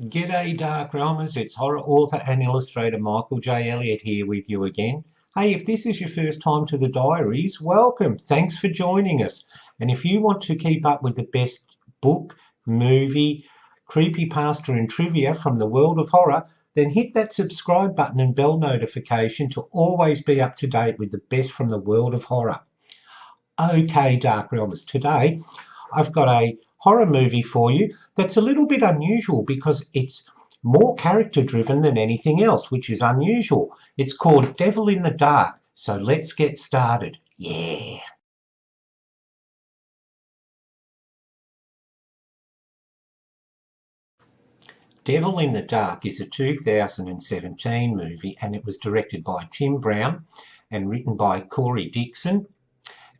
G'day Darkrealmers, it's horror author and illustrator Michael J. Elliott here with you again. Hey, if this is your first time to the Diaries, welcome. Thanks for joining us. And if you want to keep up with the best book, movie, creepypasta and trivia from the world of horror, then hit that subscribe button and bell notification to always be up to date with the best from the world of horror. Okay, Darkrealmers, today I've got a horror movie for you that's a little bit unusual because it's more character driven than anything else, which is unusual. It's called Devil in the Dark. So let's get started. Yeah. Devil in the Dark is a 2017 movie, and it was directed by Tim Brown and written by Carey Dickson,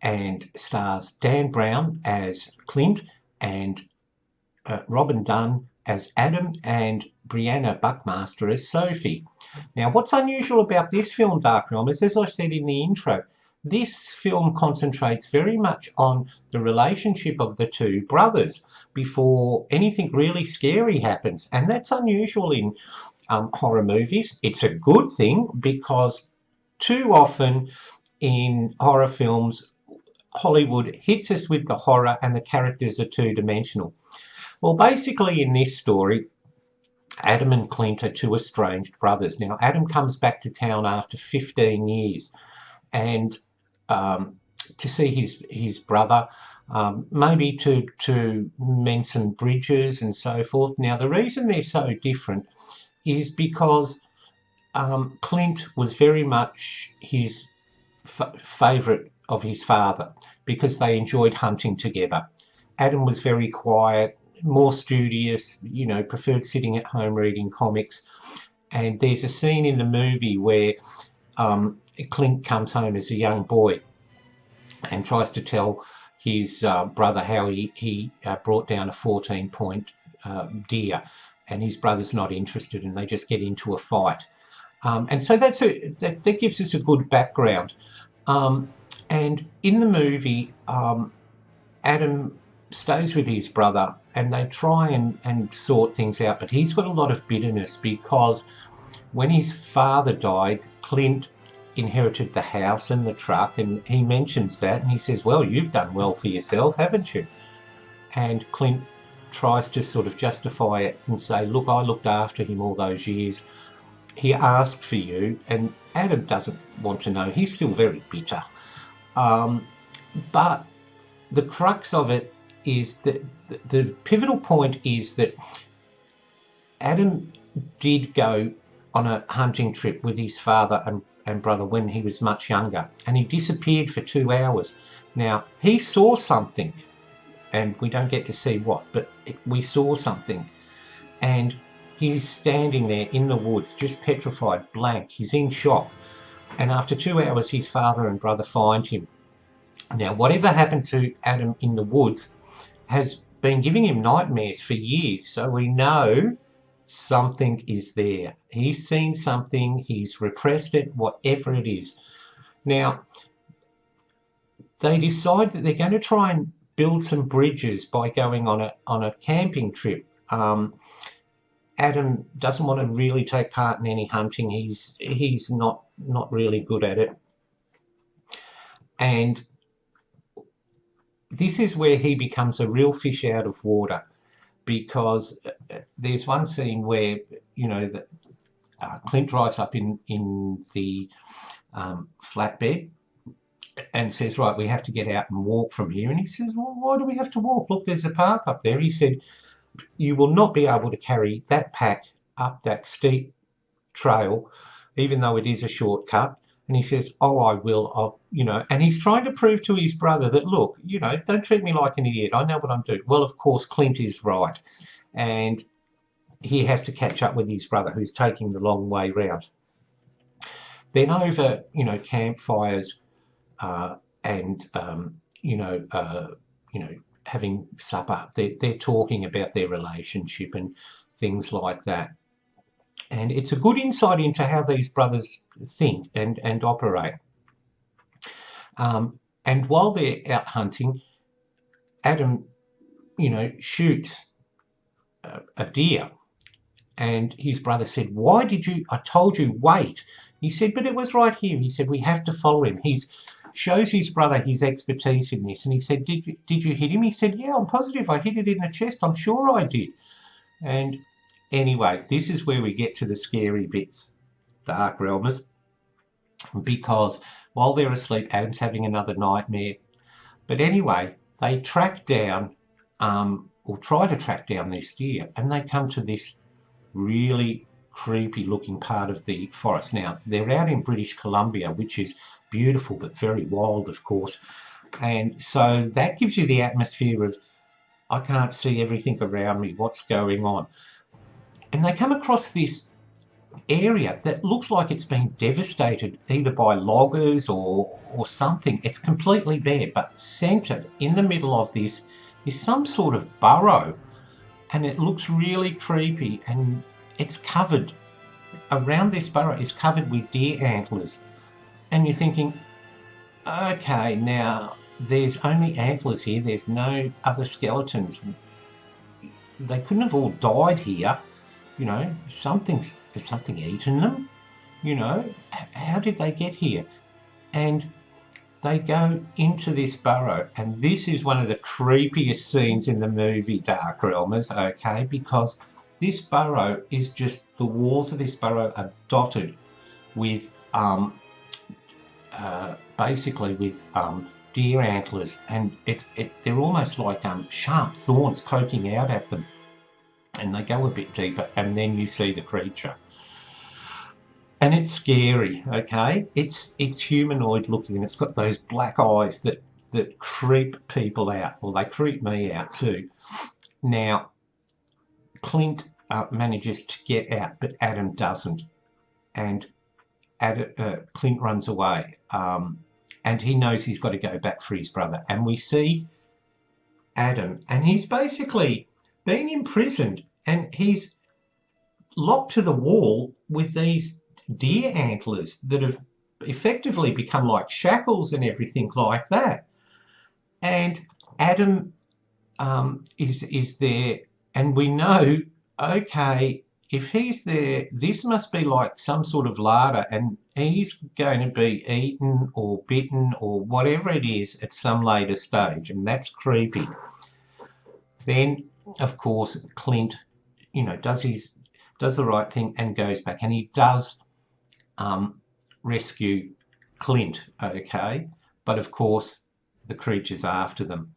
and stars Dan Brown as Clint and Robin Dunne as Adam and Brianna Buckmaster as Sophie. Now, what's unusual about this film, Darkrealmers, as I said in the intro, this film concentrates very much on the relationship of the two brothers before anything really scary happens, and that's unusual in horror movies. It's a good thing because too often in horror films, Hollywood hits us with the horror and the characters are two-dimensional. Well, basically in this story, Adam and Clint are two estranged brothers. Now, Adam comes back to town after 15 years and to see his brother, maybe to mend some bridges and so forth. Now, the reason they're so different is because Clint was very much his favourite of his father because they enjoyed hunting together. Adam was very quiet, more studious, preferred sitting at home reading comics. And there's a scene in the movie where Clint comes home as a young boy and tries to tell his brother how he brought down a 14-point deer, and his brother's not interested, and they just get into a fight. And so that gives us a good background. And in the movie, Adam stays with his brother and they try and sort things out, but he's got a lot of bitterness because when his father died, Clint inherited the house and the truck, and he mentions that and he says, well, you've done well for yourself, haven't you? And Clint tries to sort of justify it and say, look, I looked after him all those years. He asked for you, and Adam doesn't want to know. He's still very bitter. But the crux of it is that the pivotal point is that Adam did go on a hunting trip with his father and brother when he was much younger, and he disappeared for 2 hours. Now, he saw something, and we don't get to see what, but we saw something, and he's standing there in the woods, just petrified, blank. He's in shock. And after 2 hours, his father and brother find him. Now, whatever happened to Adam in the woods has been giving him nightmares for years. So we know something is there. He's seen something. He's repressed it, whatever it is. Now, they decide that they're going to try and build some bridges by going on a camping trip. Adam doesn't want to really take part in any hunting. He's not really good at it. And this is where he becomes a real fish out of water, because there's one scene where, Clint drives up in the flatbed and says, right, we have to get out and walk from here. And he says, well, why do we have to walk? Look, there's a park up there. He said, you will not be able to carry that pack up that steep trail, even though it is a shortcut. And he says, oh, I will, and he's trying to prove to his brother that, look, don't treat me like an idiot. I know what I'm doing. Well, of course, Clint is right. And he has to catch up with his brother, who's taking the long way round. Then over, campfires and, having supper, they're talking about their relationship and things like that. And it's a good insight into how these brothers think and operate. And while they're out hunting, Adam, shoots a deer And his brother said, why did you, I told you, wait. He said, but it was right here. He said, we have to follow him. He shows his brother his expertise in this. And he said, did you hit him? He said, yeah, I'm positive I hit it in the chest. I'm sure I did. And anyway, this is where we get to the scary bits, Darkrealmers, because while they're asleep, Adam's having another nightmare. But anyway, they track down, or try to track down this deer, and they come to this really creepy looking part of the forest. Now, they're out in British Columbia, which is beautiful but very wild, of course. And so that gives you the atmosphere of, I can't see everything around me, what's going on? And they come across this area that looks like it's been devastated either by loggers or something. It's completely bare, but centered in the middle of this is some sort of burrow, and it looks really creepy, and it's covered, around this burrow is covered with deer antlers. And you're thinking, okay, now there's only antlers here, there's no other skeletons. They couldn't have all died here, you know, has something eaten them? You know, how did they get here? And they go into this burrow, and this is one of the creepiest scenes in the movie, Darkrealmers, okay, because this burrow is just, the walls of this burrow are dotted with, basically with deer antlers, and they're almost like sharp thorns poking out at them. And they go a bit deeper, and then you see the creature. And it's scary, okay? It's humanoid looking, and it's got those black eyes that creep people out. Well, they creep me out too. Now, Clint manages to get out, but Adam doesn't. And Clint runs away. And he knows he's got to go back for his brother. And we see Adam, and he's basically been imprisoned, and he's locked to the wall with these deer antlers that have effectively become like shackles and everything like that. And Adam is there, and we know, okay, if he's there, this must be like some sort of larder, and he's going to be eaten or bitten or whatever it is at some later stage, and that's creepy. Then, of course, Clint, you know, does the right thing and goes back, and he does rescue Clint, okay? But of course, the creature's after them.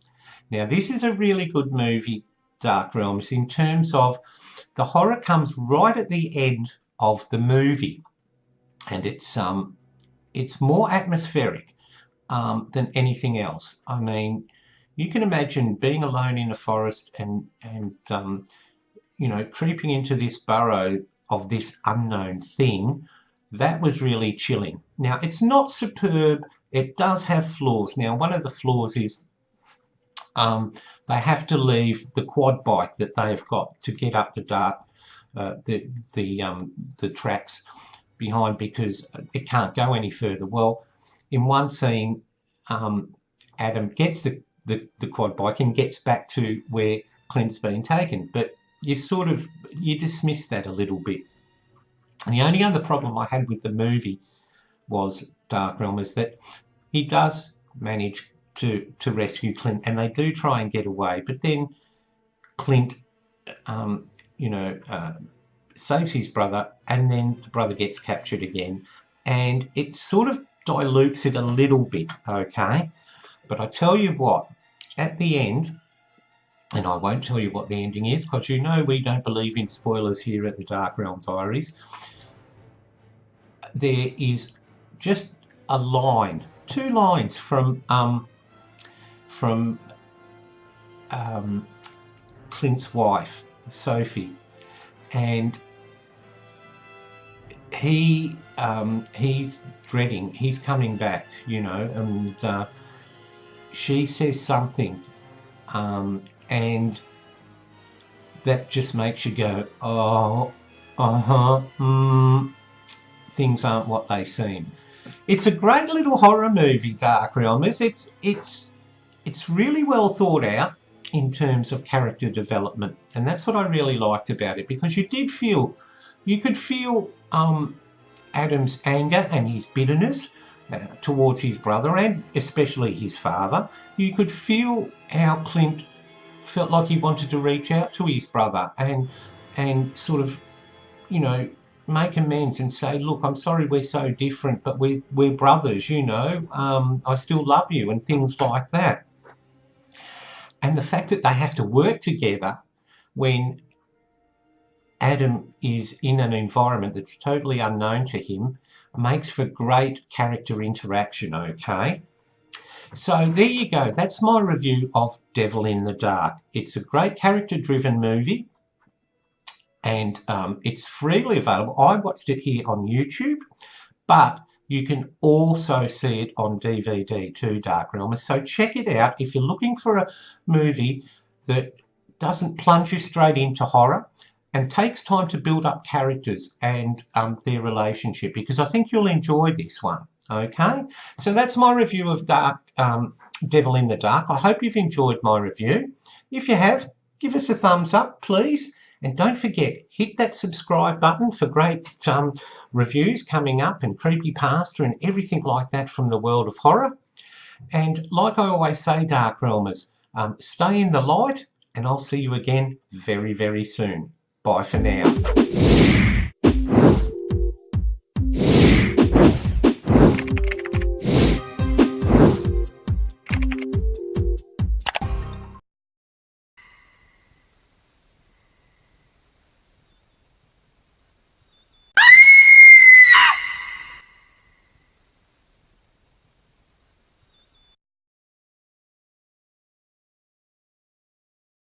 Now, this is a really good movie, Darkrealmers, in terms of the horror comes right at the end of the movie, and it's more atmospheric than anything else. I mean, you can imagine being alone in a forest and you know, creeping into this burrow of this unknown thing. That was really chilling. Now, it's not superb. It does have flaws. Now, one of the flaws is they have to leave the quad bike that they've got to get up the tracks behind, because it can't go any further. Well, in one scene, Adam gets the quad bike and gets back to where Clint's been taken, but you dismiss that a little bit. And the only other problem I had with the movie was, Darkrealmers, that he does manage to rescue Clint, and they do try and get away, but then Clint saves his brother, and then the brother gets captured again, and it sort of dilutes it a little bit, okay? But I tell you what, at the end, and I won't tell you what the ending is, because you know we don't believe in spoilers here at the Dark Realm Diaries, there is just a line, 2 lines from Clint's wife, Sophie, and he's dreading, he's coming back, you know, and she says something, and that just makes you go, oh, things aren't what they seem. It's a great little horror movie, Darkrealmers. It's really well thought out. in terms of character development, and that's what I really liked about it, because you could feel Adam's anger and his bitterness towards his brother, and especially his father. You could feel how Clint felt like he wanted to reach out to his brother and sort of, you know, make amends and say, look, I'm sorry we're so different, but we're brothers, you know, I still love you, and things like that. And the fact that they have to work together when Adam is in an environment that's totally unknown to him makes for great character interaction, okay? So there you go. That's my review of Devil in the Dark. It's a great character-driven movie, and it's freely available. I watched it here on YouTube, but you can also see it on DVD too, Darkrealmers. So check it out if you're looking for a movie that doesn't plunge you straight into horror and takes time to build up characters and their relationship, because I think you'll enjoy this one. Okay, so that's my review of Devil in the Dark. I hope you've enjoyed my review. If you have, give us a thumbs up, please. And don't forget, hit that subscribe button for great reviews coming up, and creepypasta and everything like that from the world of horror. And like I always say, Darkrealmers, stay in the light, and I'll see you again very, very soon. Bye for now.